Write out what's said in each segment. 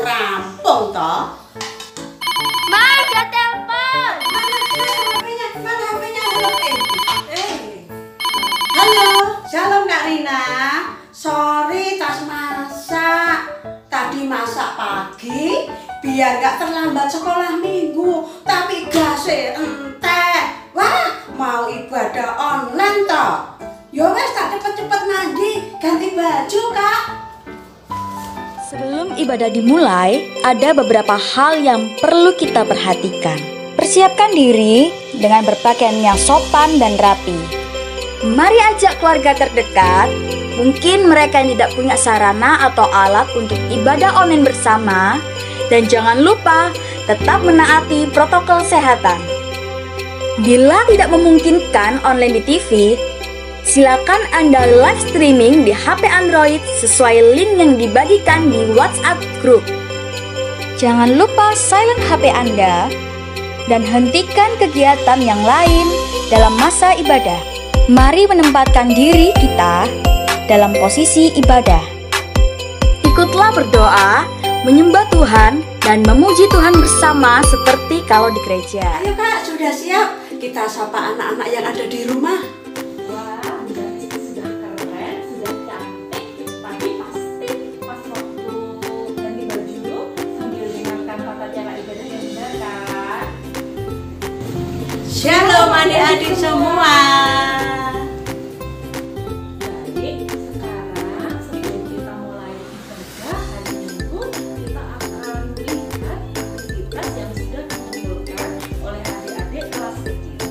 Rampung toh. Ma, ada telepon. Mana HP-nya? Halo, shalom Kak Rina. Sorry tas masak. Tadi masak pagi biar gak terlambat sekolah minggu. Tapi gase entek. Wah, mau ibadah online toh. Yo wes tak cepet-cepet mandi, ganti baju Kak. Sebelum ibadah dimulai, ada beberapa hal yang perlu kita perhatikan. Persiapkan diri dengan berpakaian yang sopan dan rapi. Mari ajak keluarga terdekat, mungkin mereka yang tidak punya sarana atau alat untuk ibadah online bersama, dan jangan lupa tetap menaati protokol kesehatan. Bila tidak memungkinkan online di TV, silakan Anda live streaming di HP Android sesuai link yang dibagikan di WhatsApp Group. Jangan lupa silent HP Anda dan hentikan kegiatan yang lain dalam masa ibadah. Mari menempatkan diri kita dalam posisi ibadah. Ikutlah berdoa, menyembah Tuhan, dan memuji Tuhan bersama seperti kalau di gereja. Ayo Kak, sudah siap? Kita sapa anak-anak yang ada di rumah. Shalom adik-adik semua. Baik, sekarang sebelum kita mulai ibadah hari Minggu, kita akan lihat aktivitas yang sudah dikumpulkan oleh adik-adik kelas kecil.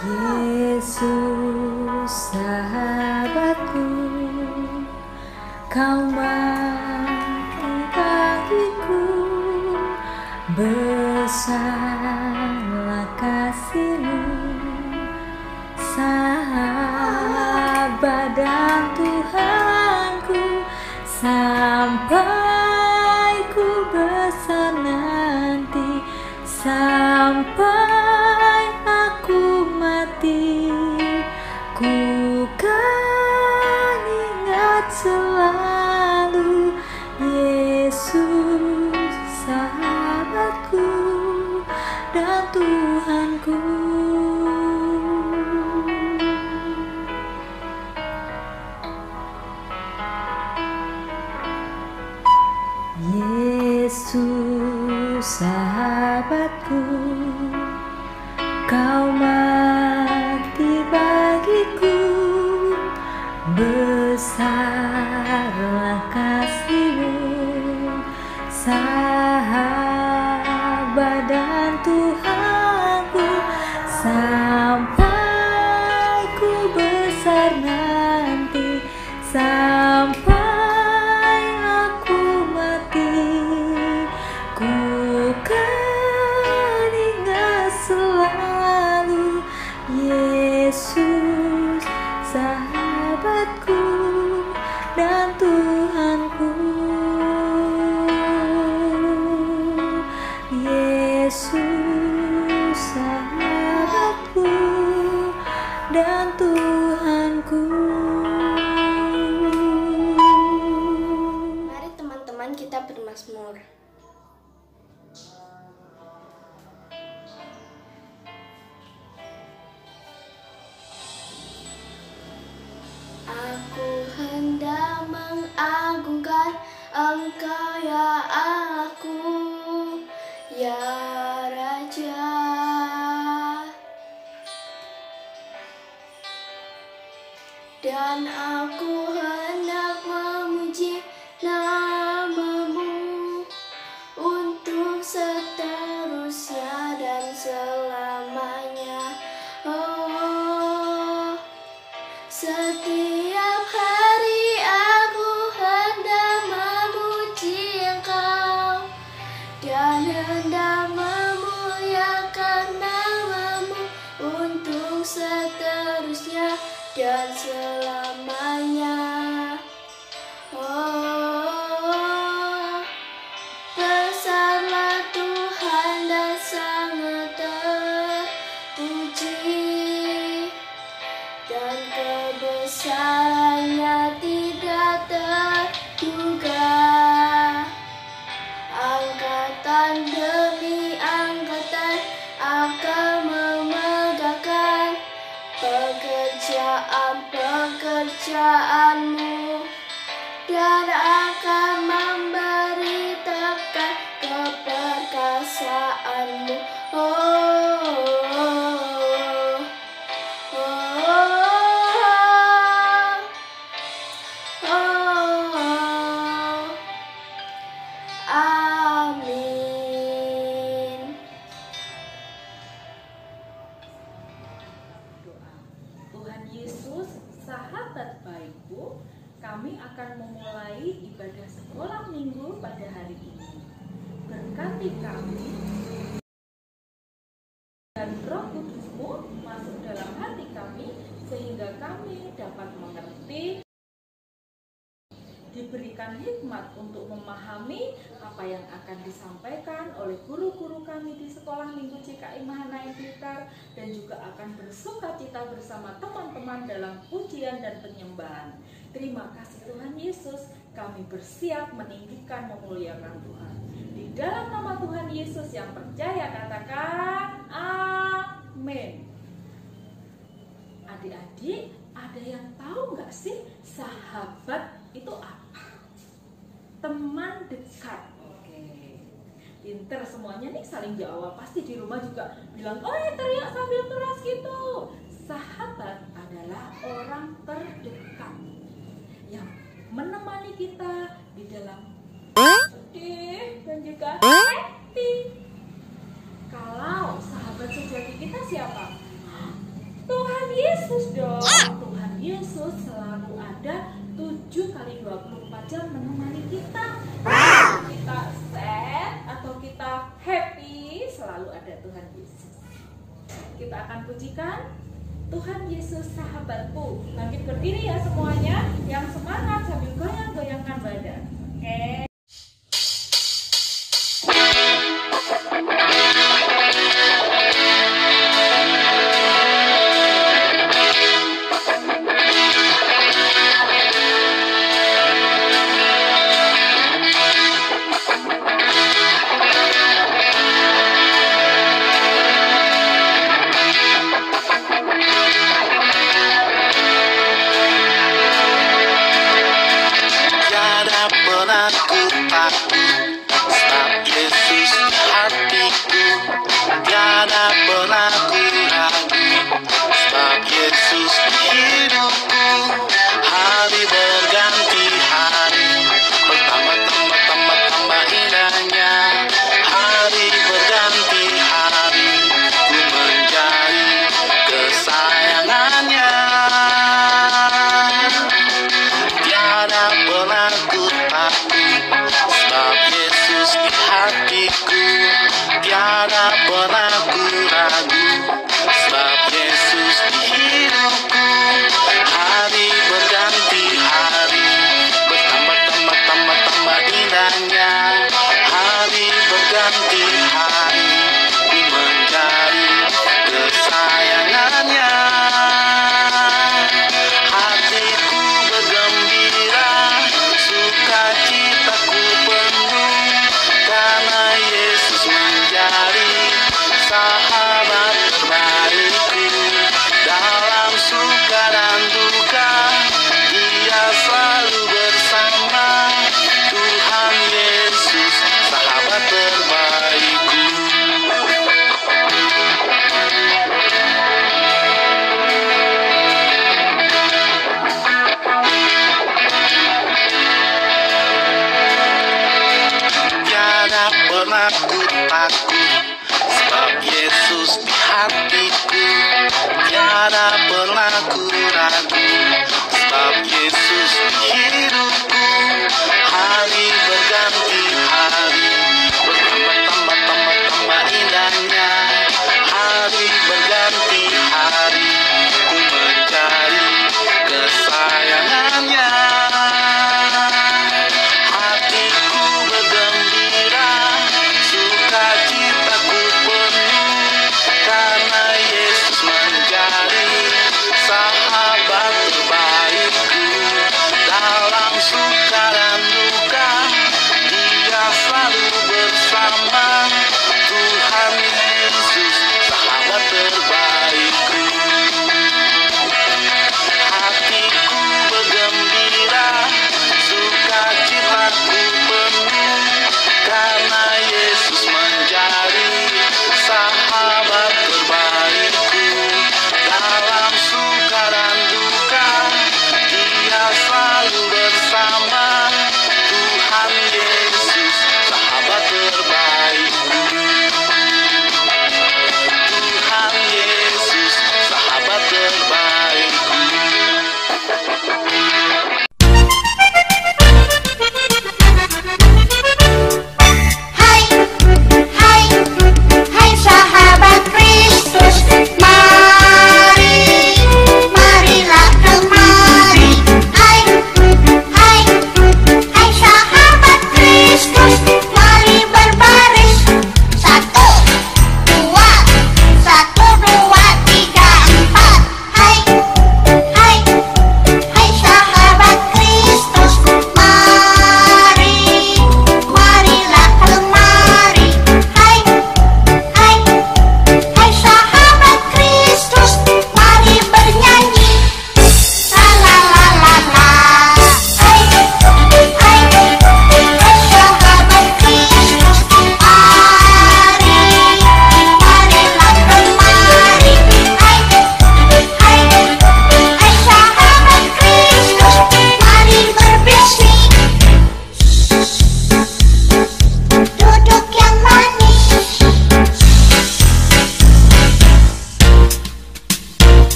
Yesus sahabatku, Kau mati bagiku, besarlah kasih-Mu, sahabat dan Tuhanku, sampai ku besar nanti, sampai aku mati, ku kan ingat selalu Yesus sahabatku dan Tuhanku. Yesus sahabatku, Kau mati bagiku, besarlah kasih-Mu, sahabat dan Tuhanku, sampai ku besar nanti, sampai aku mati, ku kan ingat selalu Yesus sahabatku dan Tuhanku. Yesus sahabatku dan Tuhanku. Mari teman-teman kita bermazmur. Aku hendak mengagungkan Engkau ya Allahku, ya Raja. Dan aku hendak memuji nama-Mu untuk seterusnya dan selamanya. Oh, setiap hari aku hendak memuji Engkau dan hendak memuliakan nama-Mu untuk seterusnya dan selamanya. Oh, besarlah Tuhan dan sangat terpuji, dan kebesarannya tidak terduga. Angkatan demi angkatan akan memegahkan pekerjaan-pekerjaan-Mu dan akan memberitakan keperkasaan-Mu. Amin. Tuhan Yesus, sahabat baikku, kami akan memulai ibadah sekolah minggu pada hari ini. Berkati kami dan Roh Kudus-Mu masuk dalam hati kami, sehingga kami dapat mengerti, diberikan hikmat untuk memahami apa yang akan disampaikan oleh guru-guru kami di sekolah minggu CKI Mahanaim Blitar, dan juga akan bersukacita bersama teman-teman dalam pujian dan penyembahan. Terima kasih Tuhan Yesus, kami bersiap meninggikan memuliakan Tuhan. Di dalam nama Tuhan Yesus yang percaya katakan amin. Adik-adik, ada yang tahu nggak sih sahabat itu apa? Teman dekat. Oke, pinter semuanya nih, saling jawab. Pasti di rumah juga bilang, oh ya, teriak sambil keras gitu. Sahabat adalah orang terdekat yang menemani kita di dalam sedih dan juga happy. Kalau sahabat sejati kita siapa? Yesus dong. Tuhan Yesus selalu ada 7 kali 24 jam menemani kita. Kita sad atau kita happy, selalu ada Tuhan Yesus. Kita akan pujikan Tuhan Yesus sahabatku. Bangkit berdiri ya semuanya, yang semangat sambil goyang-goyangkan badan. Oke. Hatiku bergembira, sukacita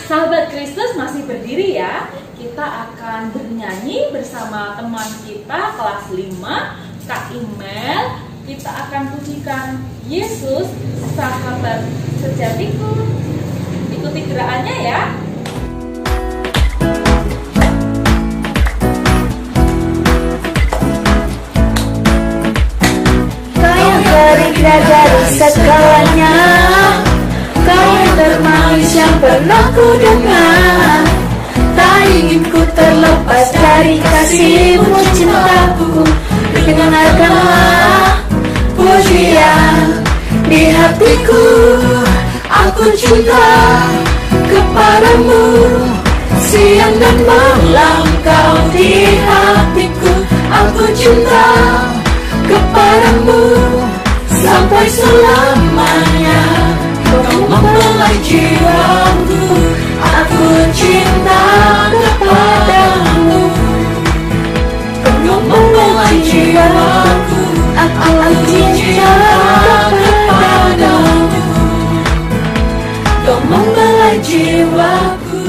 sahabat Kristus masih berdiri ya. Kita akan bernyanyi bersama teman kita kelas 5, Kak Imel. Kita akan pujikan Yesus, sahabat sejatiku. Ikuti gerakannya ya. Kau yang terindah dari segalanya, kau yang termanis yang pernah ku dengar. Tak ingin ku terlepas dari kasih-Mu, cintaku. Dengarkanlah pujian di hatiku. Aku cinta kepadamu, siang dan malam kau di hatiku. Aku cinta kepadamu sampai selamanya. Kau membelai jiwaku. Aku cinta kepadamu. Kau membelai jiwaku. Aku cinta kepadamu. Kau membelai jiwaku.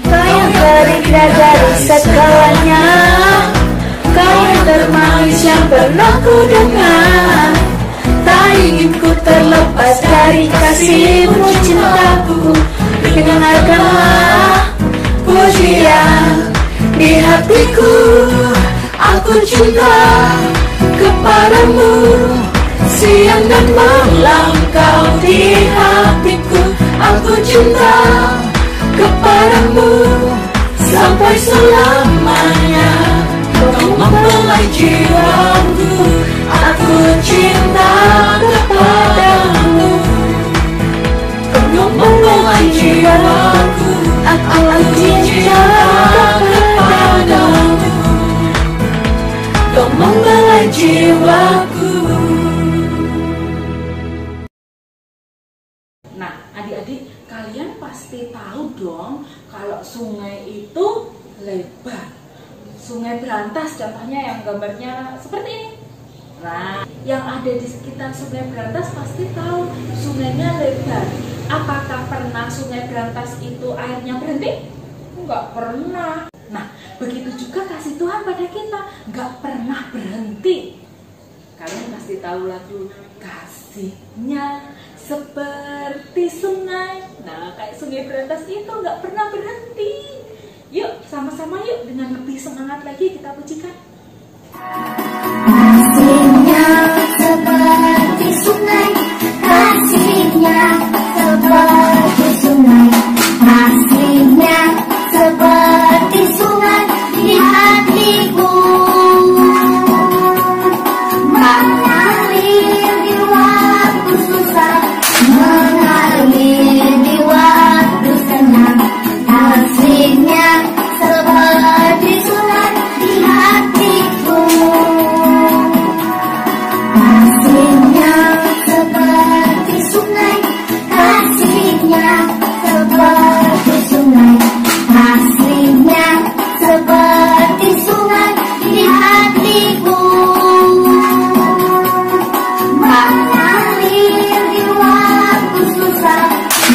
Kau yang terindah dari segalanya, kau yang termanis yang pernah ku dengar. Tak ingin ku terlepas dari kasih-Mu, cintaku. Dengarkanlah pujian di hatiku. Aku cinta kepadamu, siang dan malam kau di hatiku. Aku cinta kepadamu sampai selamanya. Kau membelai jiwaku. Aku cinta kepadamu. Kau membelai jiwaku. Aku cinta kepadamu. Kau membelai jiwaku. Nah, adik-adik, kalian pasti tahu dong kalau sungai itu lebar. Sungai Berantas contohnya yang gambarnya seperti ini. Nah, yang ada di sekitar Sungai Berantas pasti tahu sungainya lebar. Apakah pernah Sungai Berantas itu airnya berhenti? Enggak pernah. Nah, begitu juga kasih Tuhan pada kita, enggak pernah berhenti. Kalian pasti tahu lagu kasihnya seperti sungai. Nah, kayak Sungai Berantas itu enggak pernah berhenti. Yuk, sama-sama yuk dengan lebih semangat lagi kita pujikan. Kasih-Nya seperti sungai, kasih-Nya seperti sungai, kasih-Nya seperti sungai di hatiku. Mengalir di waktu susah, mengalir di waktu senang. Kasih-Nya seperti sungai di hatiku. Kasih-Nya seperti sungai, kasih-Nya seperti sungai, kasih-Nya seperti sungai di hatiku. Mengalir di waktu susah,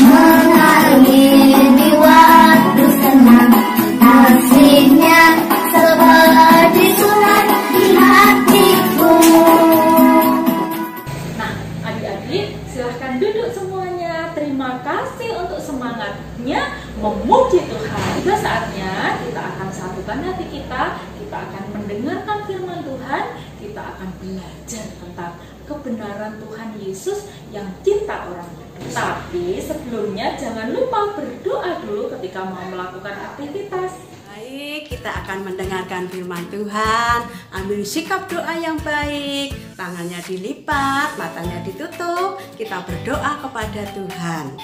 mengalir di waktu senang. Kasih-Nya seperti sungai di hatiku. Nah, adik-adik silahkan duduk semuanya. Terima kasih untuk semangatnya memuji Tuhan. Juga saatnya kita akan satukan hati kita akan mendengarkan firman Tuhan, kita akan belajar tentang kebenaran Tuhan Yesus yang cinta orang kudus. Tapi sebelumnya jangan lupa berdoa dulu ketika mau melakukan aktivitas. Baik, kita akan mendengarkan firman Tuhan. Ambil sikap doa yang baik. Tangannya dilipat, matanya ditutup. Kita berdoa kepada Tuhan.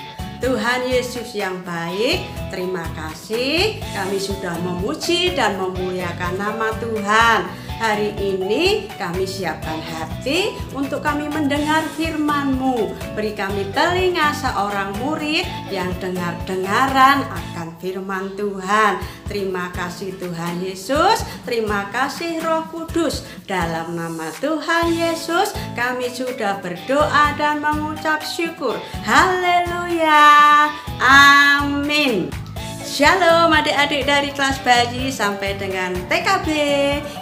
Tuhan Yesus yang baik, terima kasih kami sudah memuji dan memuliakan nama Tuhan. Hari ini kami siapkan hati untuk kami mendengar firman-Mu. Beri kami telinga seorang murid yang dengar-dengaran akan firman Tuhan. Terima kasih Tuhan Yesus, terima kasih Roh Kudus. Dalam nama Tuhan Yesus kami sudah berdoa dan mengucap syukur. Haleluya, amin. Shalom adik-adik dari kelas bayi sampai dengan TKB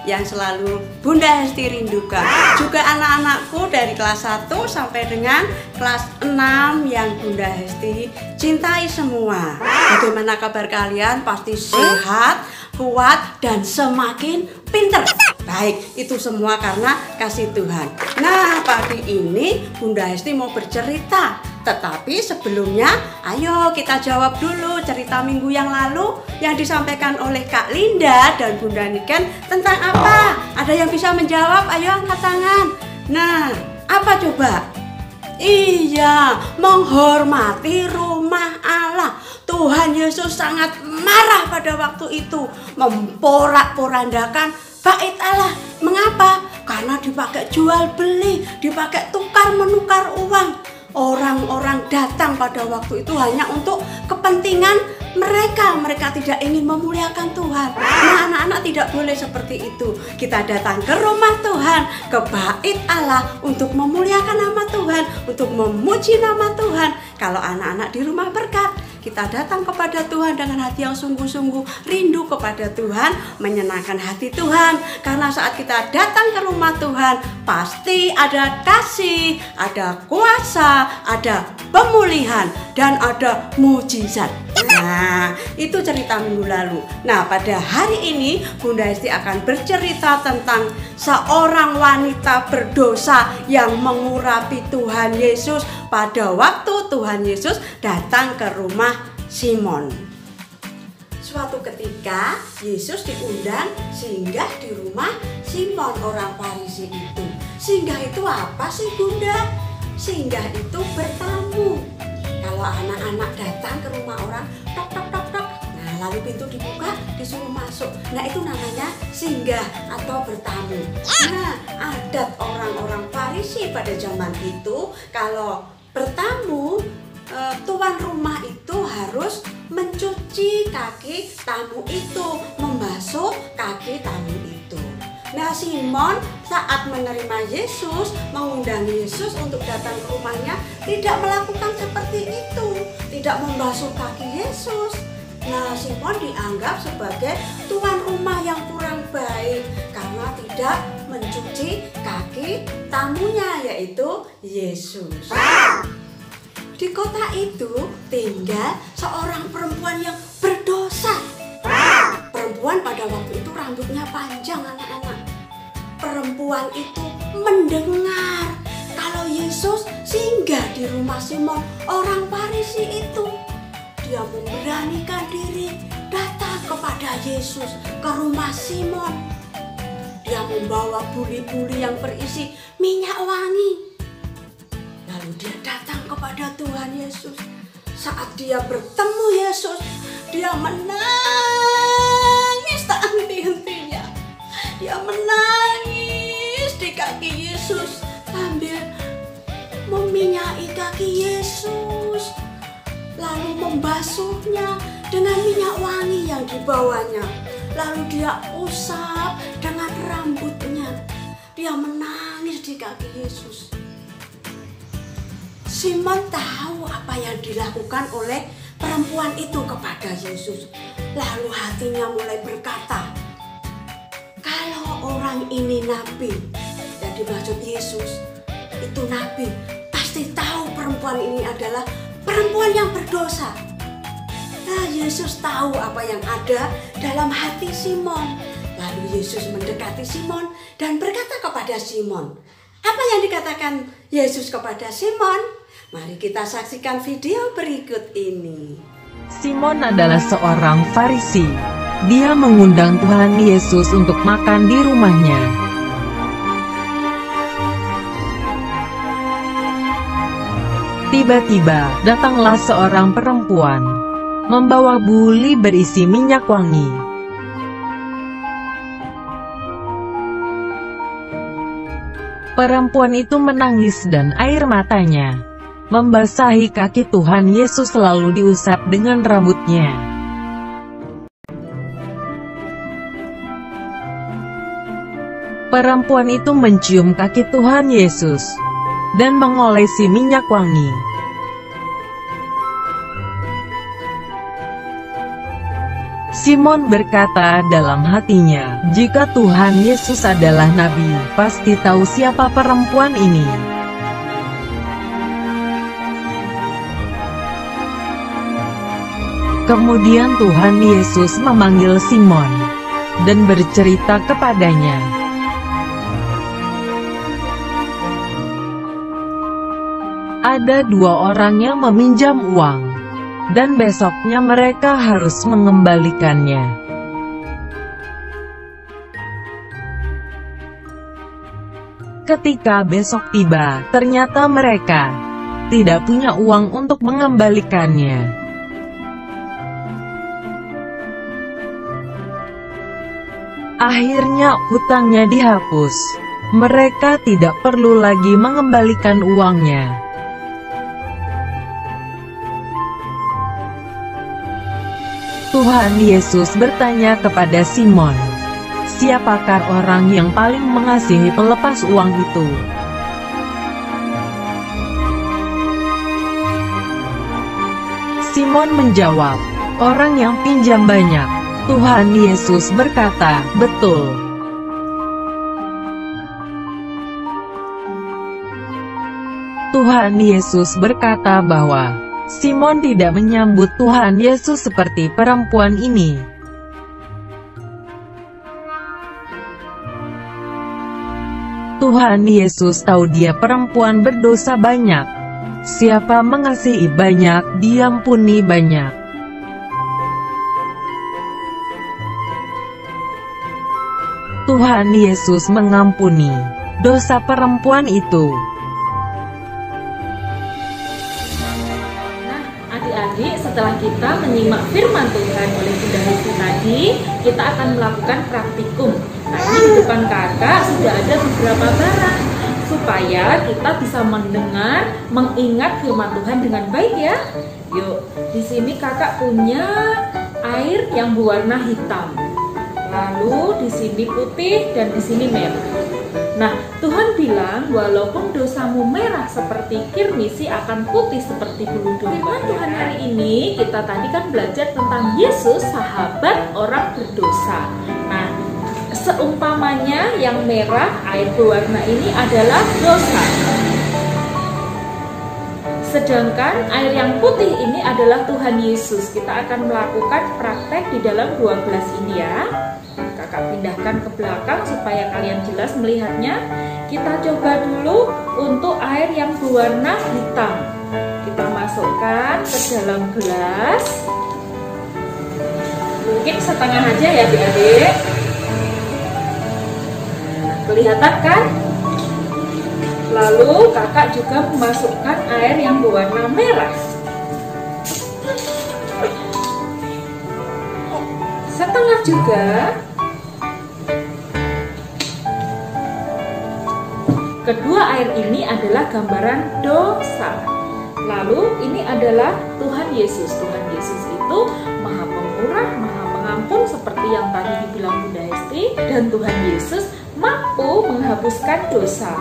yang selalu Bunda Hesti rindukan. Juga anak-anakku dari kelas 1 sampai dengan kelas 6 yang Bunda Hesti cintai semua. Bagaimana kabar kalian? Pasti sehat, kuat, dan semakin pinter. Baik, itu semua karena kasih Tuhan. Nah, pagi ini Bunda Hesti mau bercerita. Tetapi sebelumnya, ayo kita jawab dulu cerita minggu yang lalu yang disampaikan oleh Kak Linda dan Bunda Niken tentang apa? Ada yang bisa menjawab? Ayo angkat tangan. Nah, apa coba? Iya, menghormati rumah Allah. Tuhan Yesus sangat marah pada waktu itu, memporak-porandakan bait Allah. Mengapa? Karena dipakai jual beli, dipakai tukar menukar uang. Orang-orang datang pada waktu itu hanya untuk kepentingan mereka. Mereka tidak ingin memuliakan Tuhan. Nah, anak-anak tidak boleh seperti itu. Kita datang ke rumah Tuhan, ke bait Allah untuk memuliakan nama Tuhan, untuk memuji nama Tuhan. Kalau anak-anak di rumah berkat, kita datang kepada Tuhan dengan hati yang sungguh-sungguh rindu kepada Tuhan, menyenangkan hati Tuhan. Karena saat kita datang ke rumah Tuhan, pasti ada kasih, ada kuasa, ada pemulihan, dan ada mujizat. Nah, itu cerita minggu lalu. Nah, pada hari ini Bunda Hesti akan bercerita tentang seorang wanita berdosa yang mengurapi Tuhan Yesus pada waktu Tuhan Yesus datang ke rumah Simon. Suatu ketika Yesus diundang singgah di rumah Simon orang Farisi itu. Singgah itu apa sih Bunda? Singgah itu bertamu. Kalau anak-anak datang ke rumah orang, tok tok tok tok. Nah, lalu pintu dibuka, disuruh masuk. Nah, itu namanya singgah atau bertamu. Nah, adat orang-orang Farisi pada zaman itu, kalau bertamu, tuan rumah itu harus mencuci kaki tamu itu, membasuh kaki tamu itu. Nah, Simon saat menerima Yesus, mengundang Yesus untuk datang ke rumahnya, tidak melakukan seperti itu, tidak membasuh kaki Yesus. Nah, Simon dianggap sebagai tuan rumah yang kurang baik karena tidak mencuci kaki tamunya, yaitu Yesus. Di kota itu tinggal seorang perempuan yang berdosa. Perempuan pada waktu itu rambutnya panjang, anak-anak. Perempuan itu mendengar kalau Yesus singgah di rumah Simon orang Farisi itu. Dia memberanikan diri datang kepada Yesus ke rumah Simon. Dia membawa buli-buli yang berisi minyak wangi. Lalu dia datang kepada Tuhan Yesus. Saat dia bertemu Yesus, dia menangis tak henti-hentinya. Dia menangis di kaki Yesus sambil meminyaki kaki Yesus, lalu membasuhnya dengan minyak wangi yang dibawanya. Lalu dia usap dengan rambutnya. Dia menangis di kaki Yesus. Simon tahu apa yang dilakukan oleh perempuan itu kepada Yesus. Lalu hatinya mulai berkata, kalau orang ini nabi, yang dimaksud Yesus itu nabi, pasti tahu perempuan ini adalah perempuan yang berdosa. Nah, Yesus tahu apa yang ada dalam hati Simon. Lalu Yesus mendekati Simon dan berkata kepada Simon. Apa yang dikatakan Yesus kepada Simon? Mari kita saksikan video berikut ini. Simon adalah seorang Farisi. Dia mengundang Tuhan Yesus untuk makan di rumahnya. Tiba-tiba datanglah seorang perempuan, membawa buli berisi minyak wangi. Perempuan itu menangis dan air matanya membasahi kaki Tuhan Yesus lalu diusap dengan rambutnya. Perempuan itu mencium kaki Tuhan Yesus dan mengolesi minyak wangi. Simon berkata dalam hatinya, "Jika Tuhan Yesus adalah nabi, pasti tahu siapa perempuan ini." Kemudian Tuhan Yesus memanggil Simon dan bercerita kepadanya, "Ada 2 orang yang meminjam uang, dan besoknya mereka harus mengembalikannya. Ketika besok tiba, ternyata mereka tidak punya uang untuk mengembalikannya. Akhirnya hutangnya dihapus. Mereka tidak perlu lagi mengembalikan uangnya." Tuhan Yesus bertanya kepada Simon, "Siapakah orang yang paling mengasihi pelepas uang itu?" Simon menjawab, "Orang yang pinjam banyak." Tuhan Yesus berkata, "Betul." Tuhan Yesus berkata bahwa Simon tidak menyambut Tuhan Yesus seperti perempuan ini. Tuhan Yesus tahu dia perempuan berdosa banyak. Siapa mengasihi banyak, diampuni banyak. Tuhan Yesus mengampuni dosa perempuan itu. Nah, adik-adik, setelah kita menyimak firman Tuhan oleh Bunda Hesti tadi, kita akan melakukan praktikum. Nah, ini di depan kakak sudah ada beberapa barang, supaya kita bisa mendengar, mengingat firman Tuhan dengan baik ya. Yuk, di sini kakak punya air yang berwarna hitam. Lalu di sini putih dan di sini merah. Nah, Tuhan bilang walaupun dosamu merah seperti kirmisi akan putih seperti bulu domba. Firman Tuhan hari ini kita tadi kan belajar tentang Yesus, sahabat orang berdosa. Nah, seumpamanya yang merah air berwarna ini adalah dosa. Sedangkan air yang putih ini adalah Tuhan Yesus. Kita akan melakukan praktek di dalam 12 ini ya. Kakak pindahkan ke belakang supaya kalian jelas melihatnya. Kita coba dulu untuk air yang berwarna hitam. Kita masukkan ke dalam gelas. Mungkin setengah aja ya adik-adik. Kelihatan kan? Lalu kakak juga memasukkan air yang berwarna merah. Setengah juga. Kedua air ini adalah gambaran dosa. Lalu ini adalah Tuhan Yesus. Tuhan Yesus itu Maha Pemurah, Maha Pengampun seperti yang tadi dibilang Bunda Hesti. Dan Tuhan Yesus mampu menghapuskan dosa.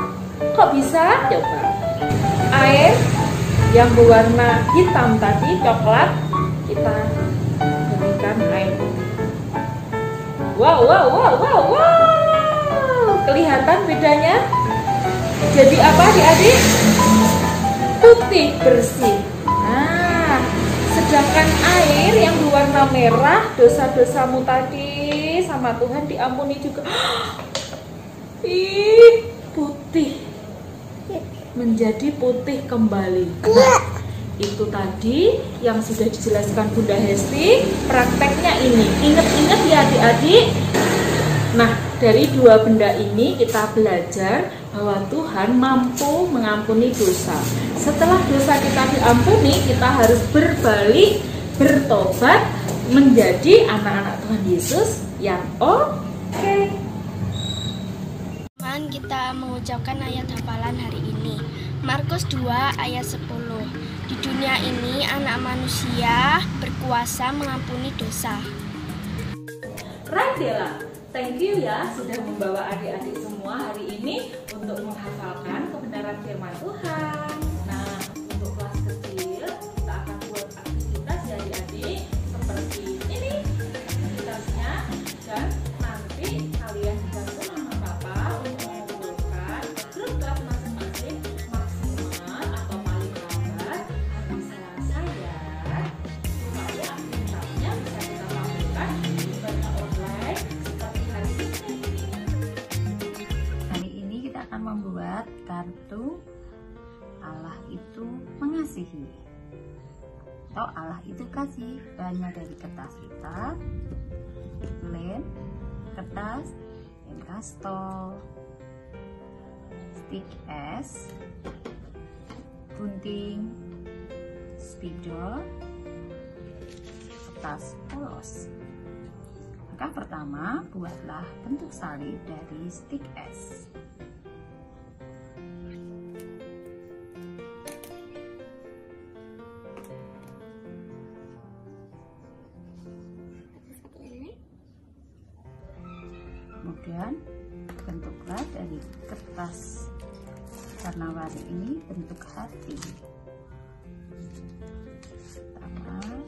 Kok bisa? Coba. Air yang berwarna hitam tadi, coklat, kita berikan air putih. Wow. Kelihatan bedanya? Jadi apa adik-adik? Putih bersih. Nah, sedangkan air yang berwarna merah, dosa-dosamu tadi sama Tuhan diampuni juga. Ih, putih. Menjadi putih kembali. Nah, itu tadi yang sudah dijelaskan Bunda Hesti. Prakteknya ini, ingat-ingat ya adik-adik. Nah, dari 2 benda ini kita belajar bahwa Tuhan mampu mengampuni dosa. Setelah dosa kita diampuni, kita harus berbalik, bertobat, menjadi anak-anak Tuhan Yesus yang oke. Kita mengucapkan ayat hafalan hari ini. Markus 2 ayat 10. Di dunia ini anak manusia berkuasa mengampuni dosa. Right Dela, Thank you ya sudah membawa adik-adik semua hari ini untuk menghafalkan kebenaran firman Tuhan. Nah, untuk kelas kecil kita akan buat aktivitas ya adik-adik seperti ini aktivitasnya, dan nanti kalian dibantu sama papa untuk mengumpulkan grup kelas masing-masing maksimal atau paling lambat hari Selasa ya, supaya aktivitasnya bisa kita lakukan di banyak online seperti hari ini. Hari ini kita akan membuat kartu Allah itu mengasihi atau Allah itu kasih. Bahannya dari kertas hitam, lem, kertas, enkastol, stick es, gunting, spidol, kertas polos. Langkah pertama, buatlah bentuk salib dari stick es. Kemudian bentuklah dari kertas warna-warni ini bentuk hati. Pertama,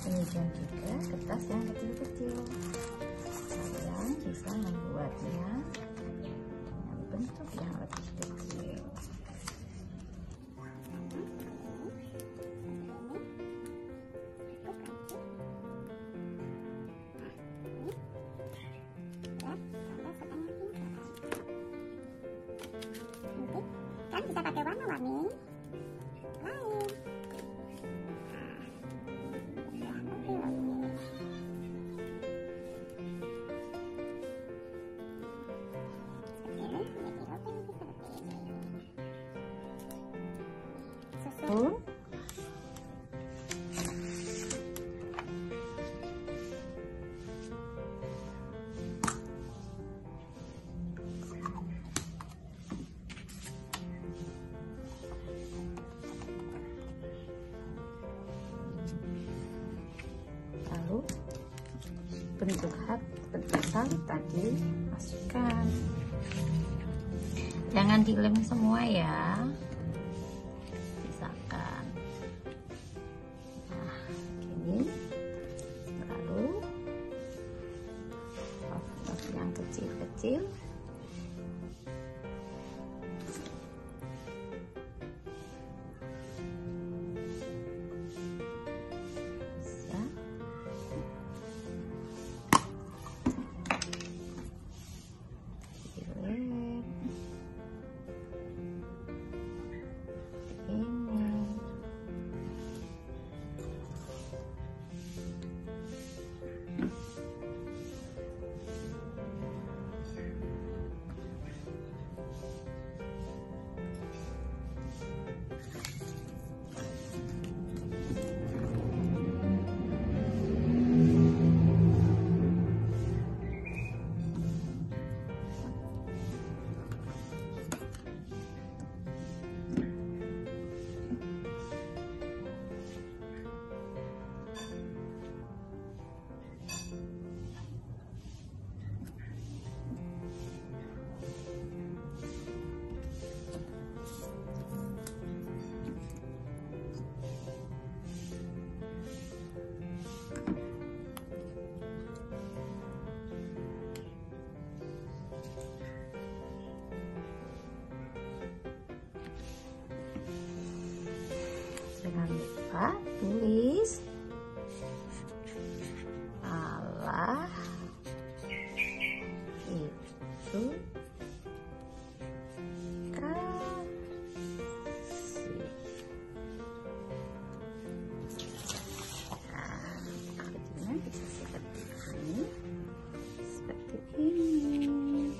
kemudian juga kertas yang kecil-kecil. Kalian bisa membuatnya dengan bentuk yang lebih kecil. Kan bisa pakai warna-warni lain. Lalu bentuk salib tadi masukkan. Jangan dilem semua ya, sisakan. Nah, gini. Lalu love yang kecil-kecil. Jangan lupa tulis Allah itu kasih. Nah, jadinya bisa seperti ini, seperti ini.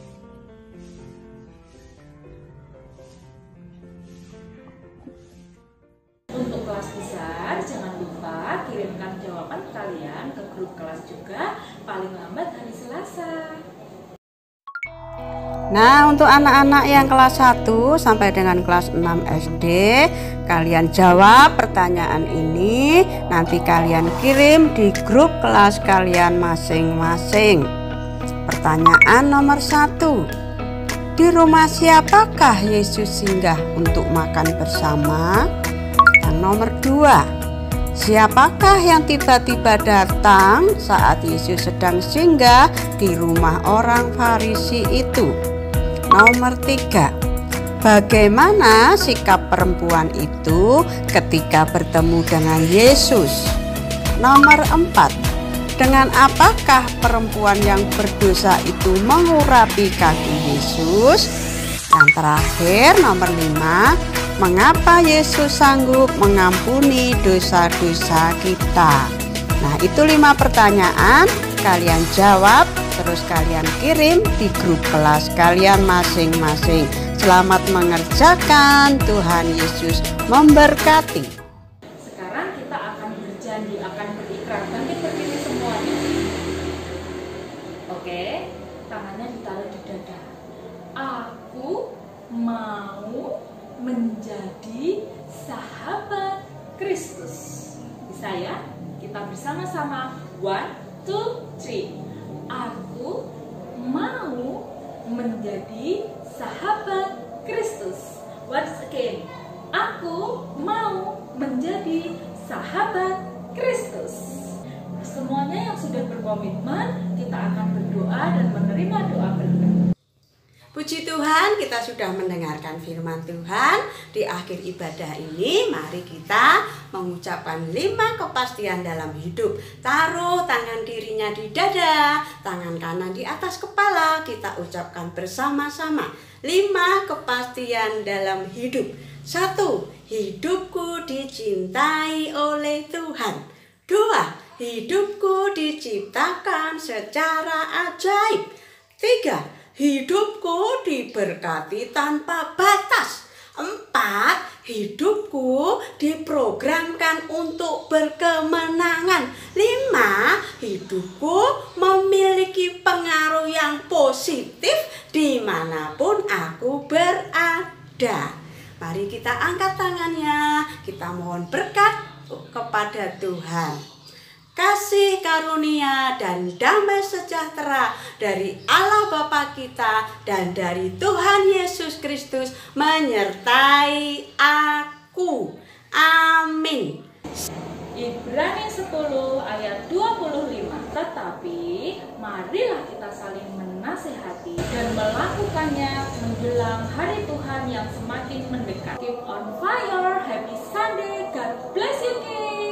Untuk kelas besar jangan lupa kirimkan jawaban kalian ke grup kelas juga paling lambat hari Selasa. Nah, untuk anak-anak yang kelas 1 sampai dengan kelas 6 SD, kalian jawab pertanyaan ini, nanti kalian kirim di grup kelas kalian masing-masing. Pertanyaan nomor 1. Di rumah siapakah Yesus singgah untuk makan bersama? Dan nomor 2. Siapakah yang tiba-tiba datang saat Yesus sedang singgah di rumah orang Farisi itu? Nomor 3. Bagaimana sikap perempuan itu ketika bertemu dengan Yesus? Nomor 4. Dengan apakah perempuan yang berdosa itu mengurapi kaki Yesus? Dan terakhir nomor 5. Mengapa Yesus sanggup mengampuni dosa-dosa kita? Nah, itu 5 pertanyaan. Kalian jawab, terus kalian kirim di grup kelas kalian masing-masing. Selamat mengerjakan, Tuhan Yesus memberkati. Sekarang kita akan berjanji, akan berikrar. Nanti berdiri semuanya. Oke, tangannya ditaruh di dada. Aku mau menjadi sahabat Kristus. Bisa ya? Kita bersama-sama. 1, 2, 3. Aku mau menjadi sahabat Kristus. Once again. Aku mau menjadi sahabat Kristus. Semuanya yang sudah berkomitmen, kita akan berdoa dan menerima doa berkat. Puji Tuhan, kita sudah mendengarkan firman Tuhan. Di akhir ibadah ini, mari kita mengucapkan 5 kepastian dalam hidup. Taruh tangan dirinya di dada, tangan kanan di atas kepala. Kita ucapkan bersama-sama 5 kepastian dalam hidup. 1. Hidupku dicintai oleh Tuhan. 2. Hidupku diciptakan secara ajaib. 3. Hidupku diberkati tanpa batas. 4. Hidupku diprogramkan untuk berkemenangan. 5. Hidupku memiliki pengaruh yang positif dimanapun aku berada. Mari kita angkat tangannya. Kita mohon berkat kepada Tuhan. Kasih karunia dan damai sejahtera dari Allah Bapa kita dan dari Tuhan Yesus Kristus menyertai aku. Amin. Ibrani 10 ayat 25. Tetapi marilah kita saling menasehati dan melakukannya menjelang hari Tuhan yang semakin mendekat. Keep on fire. Happy Sunday. God bless you, kids.